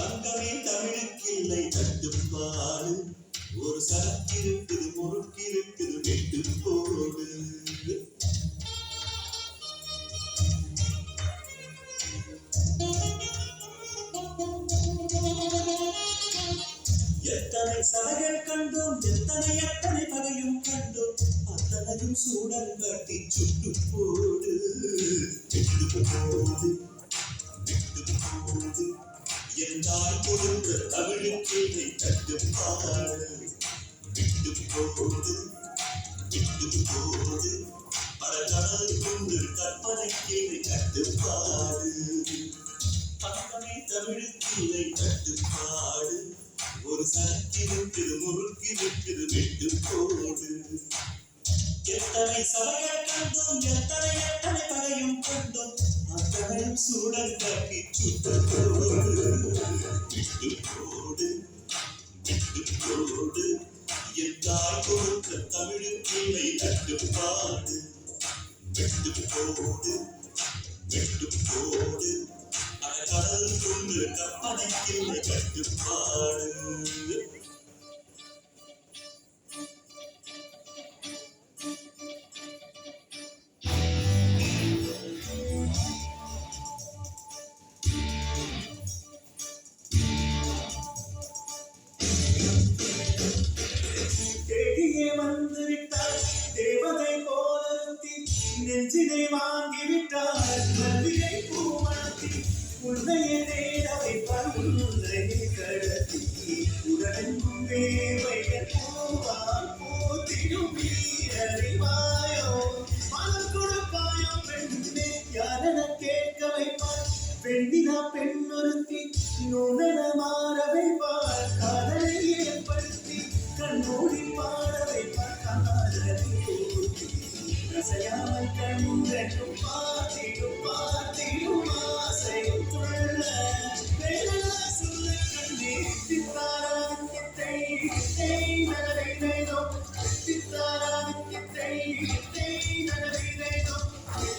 தங்கமே தமிழுக்கில்லை தட்டுப்பாடு, ஒரு சரக்கிருக்குது முறுக்கிருக்குது வெட்டு போடு. எத்தனை சபைகள் கண்டோம், எத்தனை பகையும் கண்டோம், அத்தனையும் சூழல் காட்டி சுட்டு போடு. வெட்டு போடு வெட்டு போடு, என்றால் கொடுத்த தமிழுக்கில்லை தட்டுப்பாடு. விட்டு போடு விட்டு போடு, படகடல் கொண்டு கற்பனைக்கில்லை கட்டுப்பாடு. தங்கமே தமிழுக்கில்லை தட்டுப்பாடு, ஒரு சரக்கிருக்குது முறுக்கிருக்குது வெட்டு போடு. எத்தனை சபைகள் கண்டோம், எத்தனை பகையும் கண்டோம், அத்தனையும் சூழல் காட்டி சுட்டு போடு. விட்டு போடு விட்டு போடு, என்றால் கொடுத்த தமிழுக்கில்லை தட்டுப்பாடு. வெட்டு போடு வெட்டு போடு, கடல் கொண்டு கற்பனைக்கில்லை கட்டுப்பாடு. தேடியே வந்து விட்டார் தேவதை போலத்தி, நெஞ்சினை வாங்கிவிட்டார் நல்வியை பூமணத்தி, உன்னையே தேட வைப்பார் உன்னையே கடத்தி, உடனெங்கும் வேவைகள் போவார் போத்திடும் வீரறிவாயோ, மனம் கொடுப்பாயோ பெண்ணே யாரென கேட்க வைப்பார், பெண்ணினா பெண்ணொருத்தி நூலன மாற வைப்பார், காதலை ஏற்படுத்தி கண்ணோடி பாட வைப்பார், காதலை ஊற்றி ரசையாய் கண்ணும் பார்த்திடும் பார்த்திடும் ஆசையும் துள்ள வேளா சொல்ல கண்ணே சித்தாராக்கித்தை நகரை நைதோ, சித்தாராக்கித்தை நகரை நைதோ,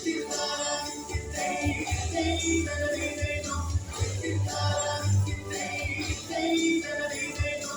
சித்தாராக்கித்தை நகரை நைதோ, சித்தாராக்கித்தை நகரை நைதோ.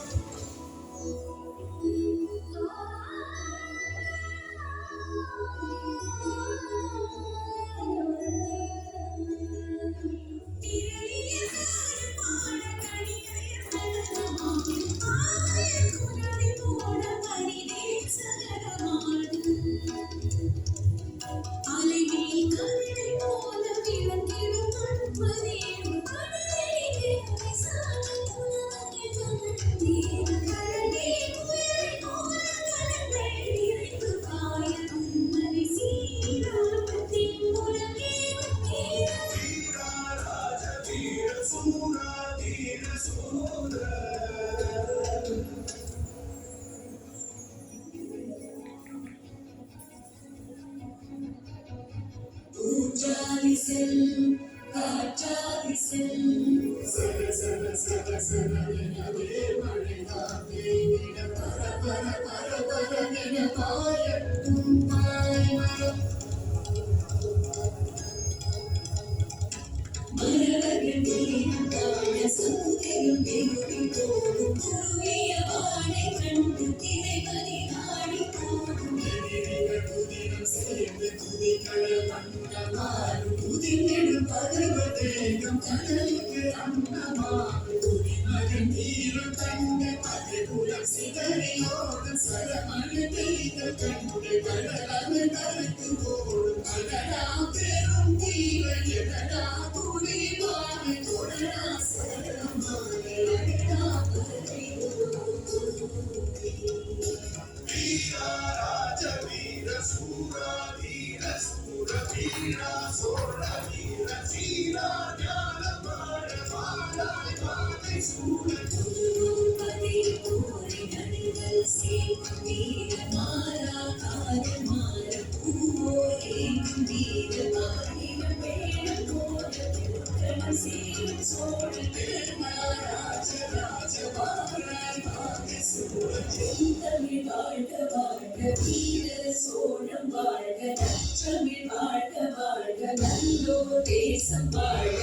ஊற்றாதி செல் காற்றாதி செல், சர சர சர சர எனவே மழைதான் பெய்திட, பர பர பர பர என பாயட்டும் பாய்மரம், மரவர்கள் நீரும் காண சூரியனும் வெகுடி போடும், குருவிய வானை கண்டு திரைமதி நாடி போடும், புதினம் சேர்ந்து புதிகள வண்ணமாறும், புதினெடும் பருவ தேகம் கடலுக்கு அன்னமாறும், அதன் நீரும் கண்ட பதிகுலம் சிதறியோடும், சரமண பெய்த கண்டு கடலாக கருத்து போடும், அடடா பெரும் தீர எடடா புலிவான தொடரா சரமான அடடா பரவி வீரா ராஜ வீர சூரா வீர சூர வீரா சோழ வீர சீரா ஞான மாட மாடாய் மாதை சூழ பதி கூறி நடிகள் சேக்கும் வீர மாறா கார மாற பூவோரே வீர மாறின வேடம் போட சேரும் சோழ ராஜ ராஜ வாராய் மாதை சூழ தமிழ் வாழ்க வாழ்க வீர சோழம் வாழ்க, நற்றமிழ் வாழ்க வாழ்க நல்லோ தேசம் வாழ்க,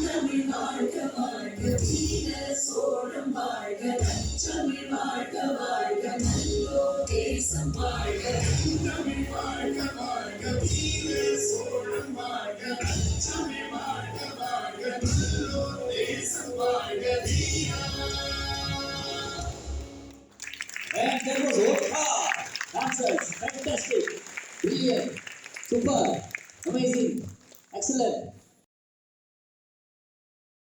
தமிழ் வாழ்க வாழ்க வீர வாழ்க தமிழ் வாழ்க வாழ்க நல்லோ தேசம் வாழ்க தமிழ் வாழ்க வாழ்க வீர சோழம் வாழ்க தமிழ் வாழ்க வாழ்க நல்லோ தேசம் வாழ்க வீரா. And that was Oka. Dancers, fantastic, brilliant, super, amazing, excellent.